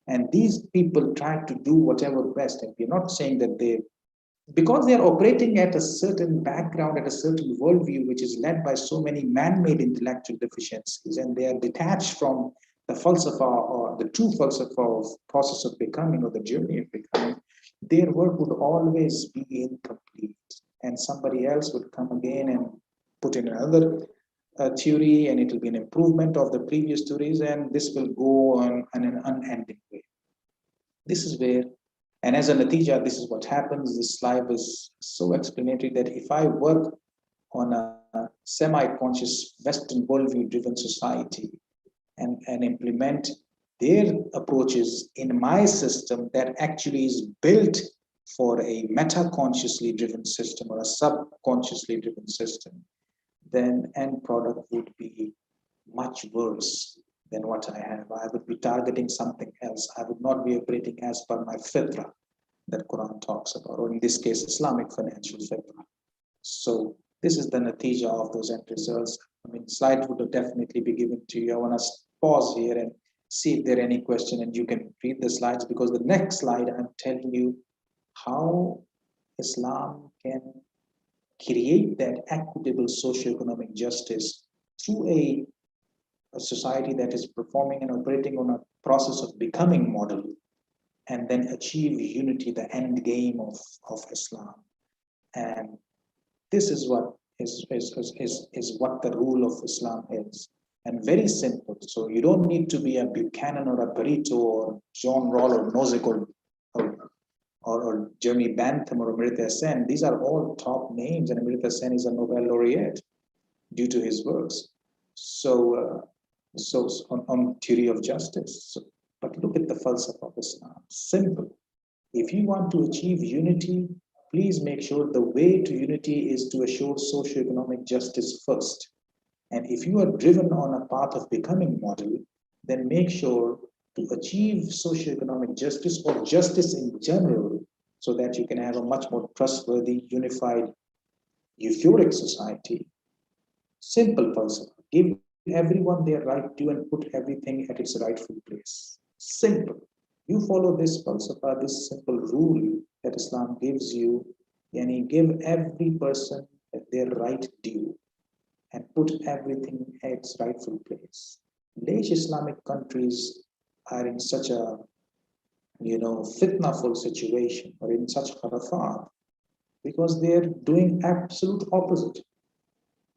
And these people try to do whatever best. And we're not saying that because they are operating at a certain background, at a certain worldview, which is led by so many man-made intellectual deficiencies, and they are detached from the falsafa, or the true falsafa of process of becoming, or the journey of becoming, their work would always be incomplete. And somebody else would come again and put in another theory, and it will be an improvement of the previous theories, and this will go on in an unending way. This is where, and as a natija, this is what happens. This slide is so explanatory that if I work on a semi-conscious Western worldview driven society and implement their approaches in my system that actually is built for a meta-consciously driven system or a subconsciously driven system, then end product would be much worse than what I have. I would be targeting something else. I would not be operating as per my fitra that Quran talks about, or in this case, Islamic financial fitra. So this is the natija of those end results. I mean, slides would definitely be given to you. I want to pause here and see if there are any questions, and you can read the slides, because the next slide, I'm telling you how Islam can create that equitable socio-economic justice through a society that is performing and operating on a process of becoming model, and then achieve unity, the end game of Islam. And this is what is what the rule of Islam is. And very simple. So you don't need to be a Buchanan or a Pareto or John Rawls or Nozick or or Jeremy Bentham or Amartya Sen. These are all top names, and Amartya Sen is a Nobel laureate due to his works. So, on theory of justice. So, but look at the falsafa of Islam. Simple. If you want to achieve unity, please make sure the way to unity is to assure socio-economic justice first. And if you are driven on a path of becoming model, then make sure to achieve socio-economic justice or justice in general, so that you can have a much more trustworthy, unified, euphoric society. Simple falsafa. Give everyone their right to and put everything at its rightful place. Simple. You follow this falsafa, this simple rule that Islam gives you, and you give every person their right due and put everything at its rightful place. Late Islamic countries are in such a fitnaful situation, or in such kharafat, because they're doing absolute opposite.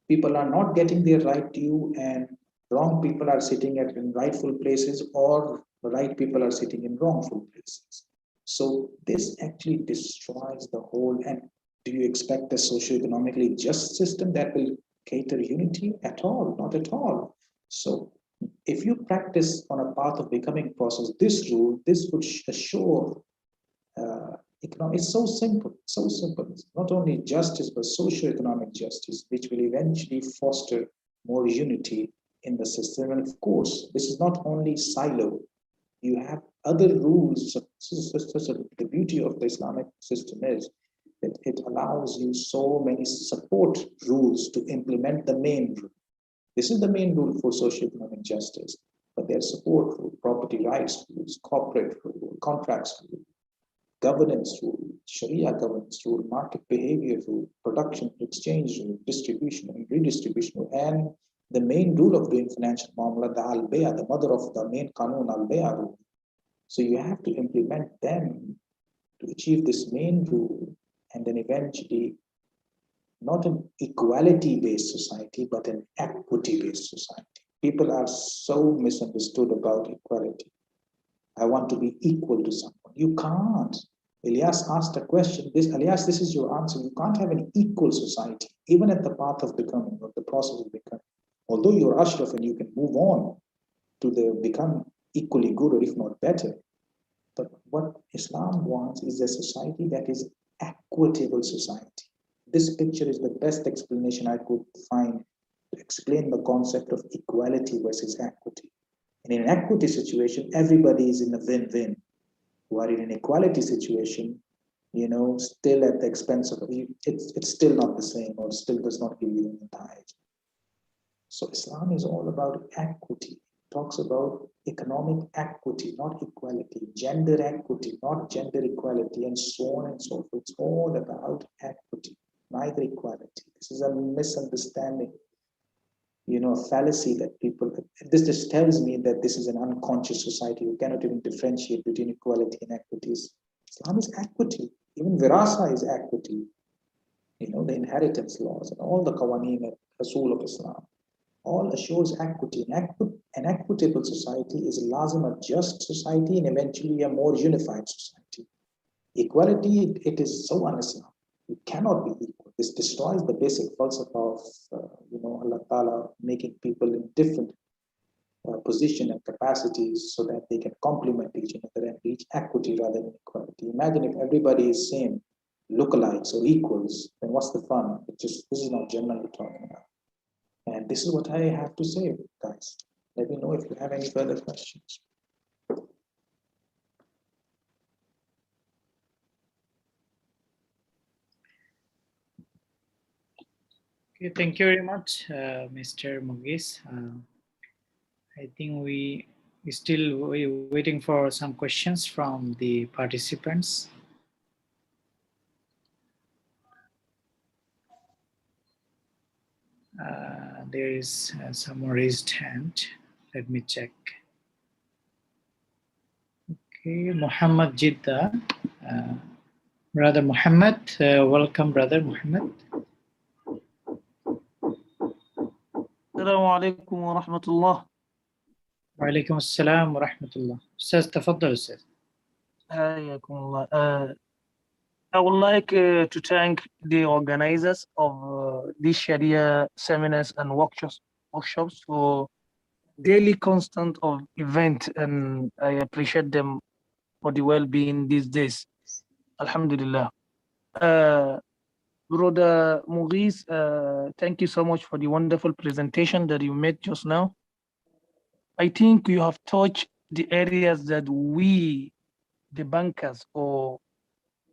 People are not getting their right due, and wrong people are sitting in rightful places, or right people are sitting in wrongful places. So this actually destroys the whole. And do you expect a socio-economically just system that will cater unity? At all, not at all. So if you practice on a path of becoming process, this rule, this would assure economic. It's so simple, so simple. It's not only justice, but socio-economic justice, which will eventually foster more unity in the system. And of course, this is not only silo. You have other rules. The beauty of the Islamic system is that it allows you so many support rules to implement the main rule. This is the main rule for socio-economic justice, but there's support rule, property rights rules, corporate rule, contracts rule, governance rule, Sharia governance rule, market behavior rule, production, exchange rule, distribution and redistribution rule, and the main rule of doing financial muamala, the al-bay'a, the mother of the main Qanun al-bay'a rule. So you have to implement them to achieve this main rule, and then eventually not an equality-based society, but an equity-based society. People are so misunderstood about equality. I want to be equal to someone. You can't. Elias asked a question. Elias, this is your answer. You can't have an equal society, even at the path of becoming, or the process of becoming. Although you're Ashraf and you can move on to become equally good, or if not better. But what Islam wants is a society that is equitable society. This picture is the best explanation I could find to explain the concept of equality versus equity. And in an equity situation, everybody is in a win-win. While in an equality situation, still at the expense of it's still not the same, or still does not give you the entire. So Islam is all about equity. It talks about economic equity, not equality, gender equity, not gender equality, and so on and so forth. It's all about equity, neither equality. This is a misunderstanding, a fallacy that people, this just tells me that this is an unconscious society who cannot even differentiate between equality and equities. Islam is equity. Even virasa is equity. The inheritance laws and all the qawaneen and rasul of Islam all assures equity. An equitable society is lazim a just society, and eventually a more unified society. Equality, it is so un-Islam. It cannot be equal. This destroys the basic falsafa of Allah Ta'ala making people in different position and capacities so that they can complement each other and reach equity rather than equality. Imagine if everybody is same, lookalikes or equals, then what's the fun? This is not Jannah we're talking about. And this is what I have to say, guys. Let me know if you have any further questions. Okay, thank you very much, Mr. Mughees. I think we still waiting for some questions from the participants. There is some raised hand. Let me check. Okay, Muhammad Jidda. Brother Muhammad, welcome, Brother Muhammad. السلام عليكم ورحمة الله. وعليكم السلام ورحمة الله. أستاذ تفضل أستاذ. I would like to thank the organizers of these Sharia seminars and workshops for daily constant of event, and I appreciate them for the well-being these days. Alhamdulillah. Brother Mughees, thank you so much for the wonderful presentation that you made just now. I think you have touched the areas that we, the bankers, or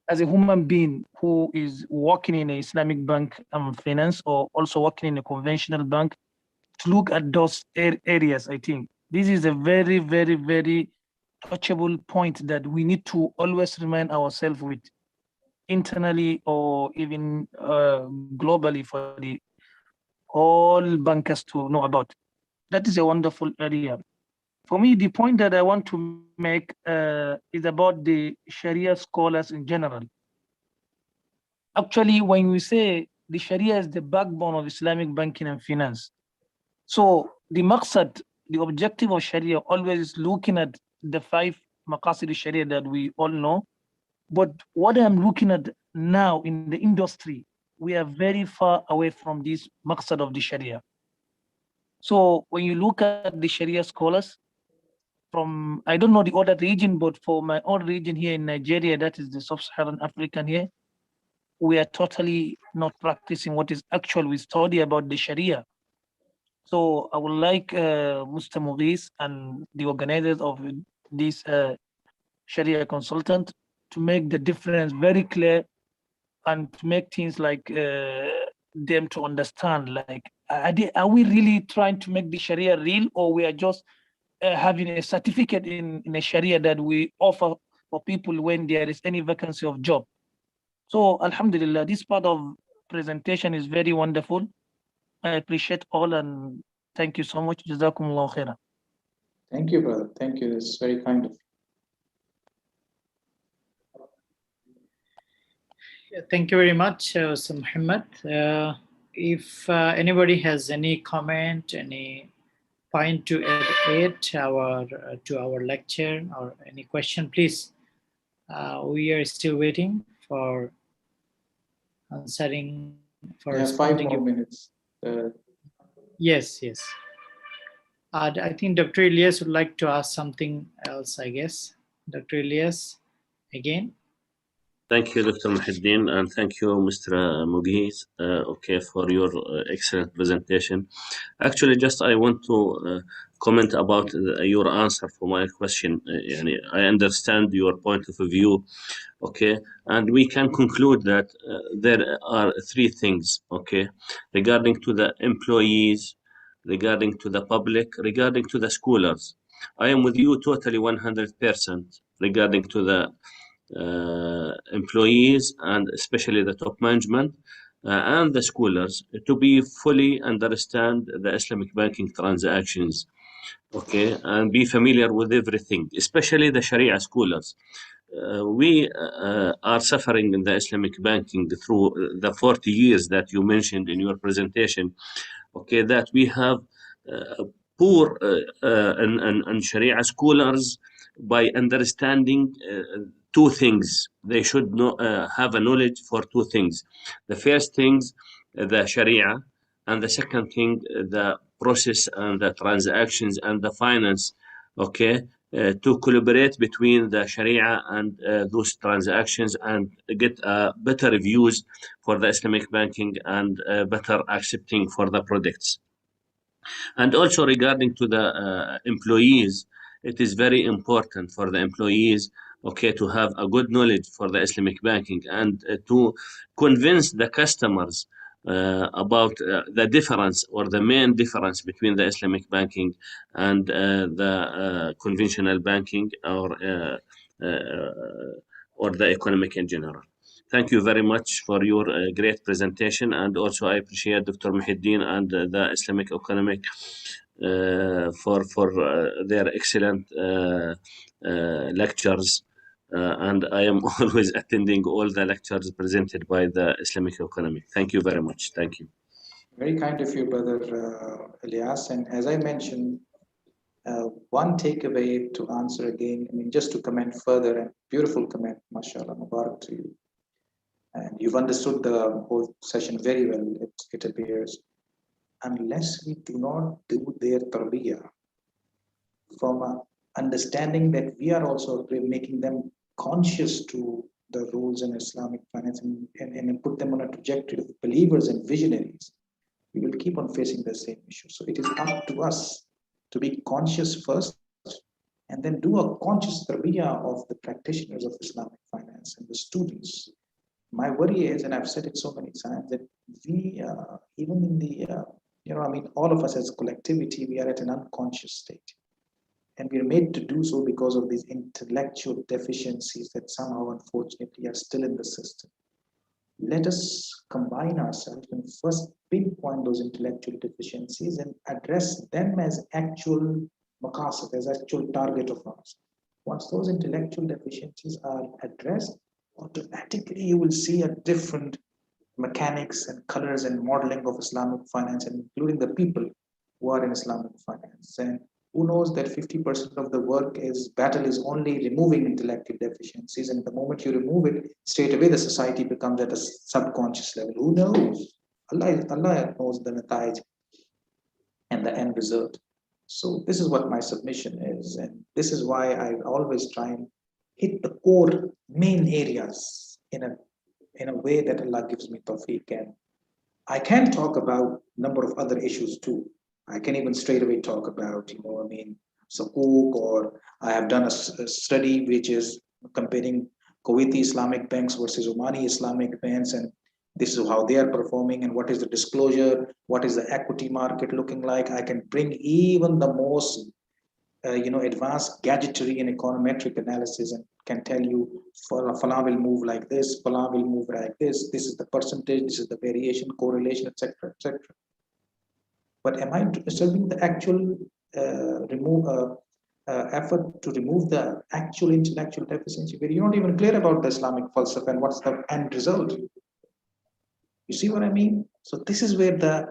as a human being who is working in an Islamic bank and finance, or also working in a conventional bank, to look at those areas. I think this is a very, very, very touchable point that we need to always remind ourselves with, internally or even globally, for the all bankers to know about. That is a wonderful area. For me, the point that I want to make is about the Sharia scholars in general. Actually, when we say the Sharia is the backbone of Islamic banking and finance, so the maqsad, the objective of Sharia always is looking at the five maqasid Sharia that we all know. But what I'm looking at now in the industry, we are very far away from this maqsad of the Sharia. So when you look at the Sharia scholars from, I don't know the other region, but for my own region here in Nigeria, that is the sub-Saharan African here, we are totally not practicing what is actual. We study about the Sharia. So I would like Mr. Mughees and the organizers of this Sharia consultant to make the difference very clear and to make things like them to understand, like, are we really trying to make the Sharia real, or we are just having a certificate in a Sharia that we offer for people when there is any vacancy of job. So Alhamdulillah, this part of presentation is very wonderful. I appreciate all and thank you so much. Jazakumullah khairan. Thank you, brother. Thank you. It's very kind of you. Thank you very much, Mr. Muhammad. If anybody has any comment, any point to add to our lecture or any question, please. We are still waiting for answering, for We have 5 more minutes. Yes. I think Dr. Ilyas would like to ask something else, I guess. Dr. Ilyas, again. Thank you, Dr. Muhyiddin, and thank you, Mr. Mughees, for your excellent presentation. Actually, just I want to comment about your answer for my question. I understand your point of view, and we can conclude that there are three things, regarding to the employees, regarding to the public, regarding to the scholars. I am with you totally 100% regarding to the employees and especially the top management and the scholars to be fully understand the Islamic banking transactions, and be familiar with everything, especially the Sharia scholars. We are suffering in the Islamic banking through the 40 years that you mentioned in your presentation, that we have poor and Sharia scholars by understanding two things. They should have a knowledge for two things. The first thing, the Sharia, and the second thing, the process and the transactions and the finance, to collaborate between the Sharia and those transactions and get better views for the Islamic banking and better accepting for the products. And also regarding to the employees, it is very important for the employees, to have a good knowledge for the Islamic banking and to convince the customers about the difference or the main difference between the Islamic banking and the conventional banking or the economic in general. Thank you very much for your great presentation, and also I appreciate Dr. Muhyiddin and the Islamic Economic for their excellent lectures. And I am always attending all the lectures presented by the Islamic Economic. Thank you very much. Thank you. Very kind of you, brother Ilyas. And as I mentioned, one takeaway to answer again, I mean, just to comment further, and beautiful comment, mashallah, mubarak to you. And you've understood the whole session very well, it appears. Unless we do not do their tarbiyah from a understanding that we are also making them conscious to the rules in Islamic finance and put them on a trajectory of believers and visionaries, we will keep on facing the same issue. So it is up to us to be conscious first and then do a conscious tarbiyah of the practitioners of Islamic finance and the students. My worry is, and I've said it so many times, that we, even in the, I mean, all of us as a collectivity, we are at an unconscious state. And we are made to do so because of these intellectual deficiencies that somehow, unfortunately, are still in the system. Let us combine ourselves and first pinpoint those intellectual deficiencies and address them as actual maqasid, as actual target of ours. Once those intellectual deficiencies are addressed, automatically you will see a different mechanics and colors and modeling of Islamic finance, including the people who are in Islamic finance. And who knows that 50% of the battle is only removing intellectual deficiencies. And the moment you remove it, straight away the society becomes at a subconscious level. Who knows? Allah knows the nata'ij and the end result. So this is what my submission is. And this is why I always try and hit the core main areas in a way that Allah gives me tawfiq. And I can talk about a number of other issues too. I can even straight away talk about, Sukuk, or I have done a study which is comparing Kuwaiti Islamic banks versus Omani Islamic banks, and this is how they are performing and what is the disclosure, what is the equity market looking like. I can bring even the most advanced gadgetry and econometric analysis and can tell you Fala will move like this, Fala will move like this is the percentage, this is the variation, correlation, etc., etc. But am I serving the actual effort to remove the actual intellectual deficiency where you're not even clear about the Islamic falsafa and what's the end result? You see what I mean? So this is where there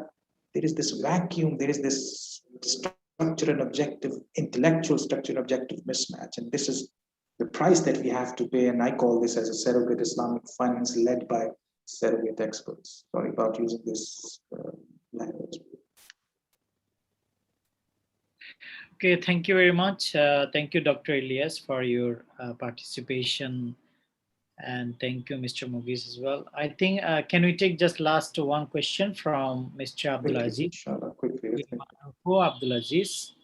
is this vacuum, there is this structure and objective, intellectual structure and objective mismatch. And this is the price that we have to pay. And I call this as a surrogate Islamic finance led by surrogate experts. Sorry about using this language. Okay, thank you very much. Thank you, Dr. Elias, for your participation. And thank you, Mr. Mughees, as well. I think, can we take just last one question from Mr. Abdulaziz? Inshallah, quickly. Abdulaziz.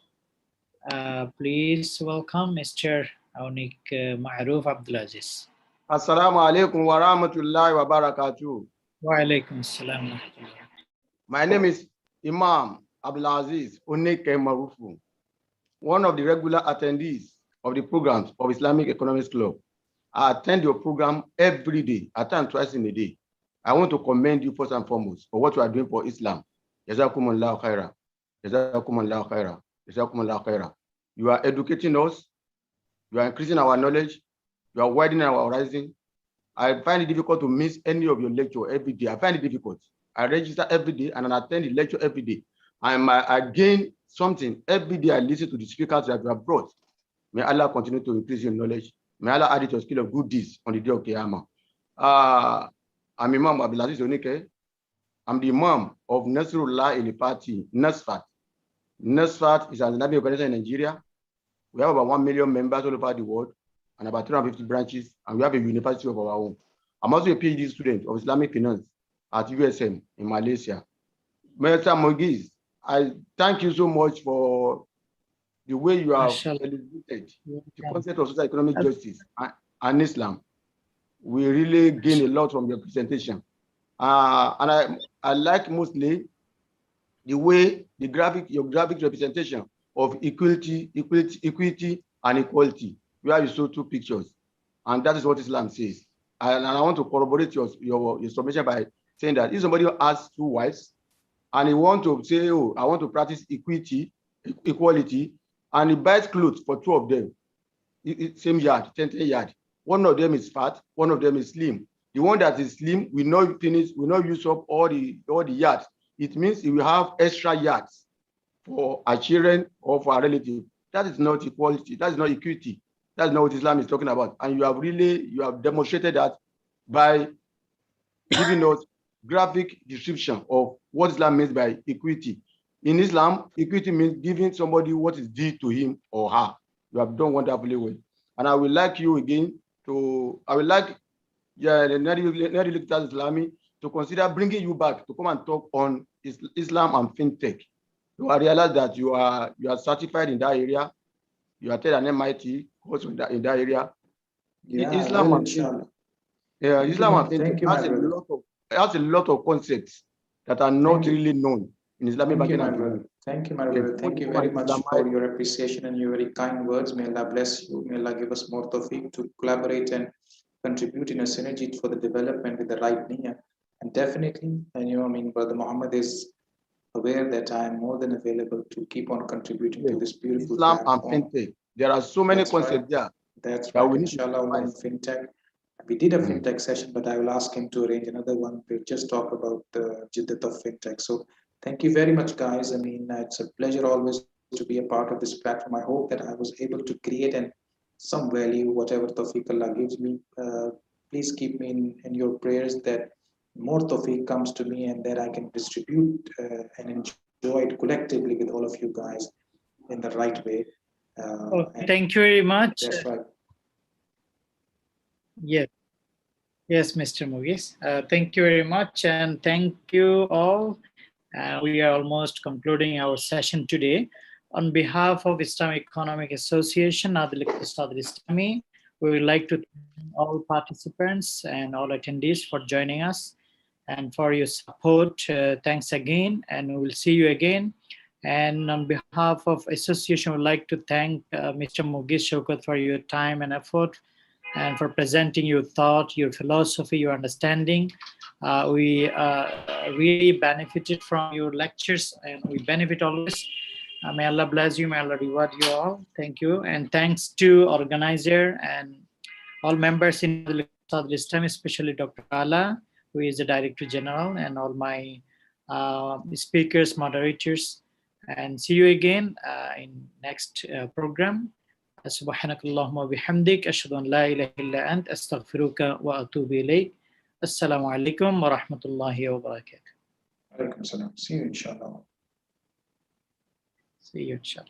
Please welcome Mr. Aunik Ma'ruf Abdulaziz. Assalamu alaikum wa rahmatullahi wa barakatuh. Wa alaikum assalam. My name is Imam Abdulaziz Aunik Ma'ruf, one of the regular attendees of the programs of Islamic Economics Club. I attend your program every day, at times twice in a day. I want to commend you first and foremost for what you are doing for Islam. Jazakumullahu khaira. Jazakumullahu khaira. Jazakumullahu khaira. You are educating us. You are increasing our knowledge. You are widening our horizon. I find it difficult to miss any of your lecture every day. I find it difficult. I register every day and I attend the lecture every day. I gain something every day. I listen to the speakers that you have brought. May Allah continue to increase your knowledge. May Allah add it to your skill of good deeds on the day of Qiyamah. I'm Imam Abdulaziz Onike. I'm the Imam of Nasrullah in the party, NASFAT. NASFAT is an Islamic organization in Nigeria. We have about 1 million members all over the world and about 350 branches, and we have a university of our own. I'm also a PhD student of Islamic finance at USM in Malaysia. Mr. Mughees, I thank you so much for the way you have elevated the concept of socio-economic justice and Islam. We really gain a lot from your presentation. And I like mostly the way your graphic representation of equity, and equality, where you show two pictures. And that is what Islam says. And I want to corroborate your submission by saying that if somebody has two wives and he wants to say, oh, I want to practice equality, and he buys clothes for two of them, same yard, 10 yard. One of them is fat, one of them is slim. The one that is slim will not use up all the yards. It means he will have extra yards for our children or for our relatives that is not equality, that is not equity, that's not what Islam is talking about. And you have demonstrated that by giving us graphic description of what Islam means by equity. In Islam, equity means giving somebody what is due to him or her. You have done wonderfully well. And I would like you again to, I would like the Neri Islami to consider bringing you back to come and talk on Islam and fintech. So I realize that you are certified in that area. You attend an MIT course in that area. Yeah, Islam well, and inshallah. Islam and fintech has a lot of concepts that are not really known in Islamic banking and finance. Thank you, my brother. Thank you very much for your appreciation and your very kind words. May Allah bless you. May Allah give us more tawfiq to collaborate and contribute in a synergy for the development with the right niyyah. And definitely, and Brother Muhammad is aware that I am more than available to keep on contributing to this beautiful Islam platform. and fintech. There are so many concepts there. That's right. Inshallah, on fintech. We did a fintech session, but I will ask him to arrange another one to just talk about the jiddat of fintech. So thank you very much, guys. I mean, it's a pleasure always to be a part of this platform. I hope that I was able to create some value, whatever tawfiq Allah gives me. Please keep me in your prayers that more tawfiq comes to me and that I can distribute and enjoy it collectively with all of you guys in the right way. Thank you very much. That's right. Yes, Mr. Mughees. Thank you very much, and thank you all. We are almost concluding our session today. On behalf of Islamic Economic Association, Islami, we would like to thank all participants and all attendees for joining us and for your support. Thanks again, and we will see you again. And on behalf of association, we would like to thank Mr. Mughees Shaukat for your time and effort and for presenting your thought, your philosophy, your understanding. We really benefited from your lectures, and we benefit always. May Allah bless you, may Allah reward you all. Thank you. And thanks to organizer and all members in the Islami, especially Dr. Ala, who is the Director General, and all my speakers, moderators. And see you again in next program. سبحانك اللهم وبحمدك أشهد أن لا إله إلا أنت أستغفرك وأتوب إليك. السلام عليكم ورحمة الله وبركاته. عليكم السلام. See you inshallah. See you inshallah.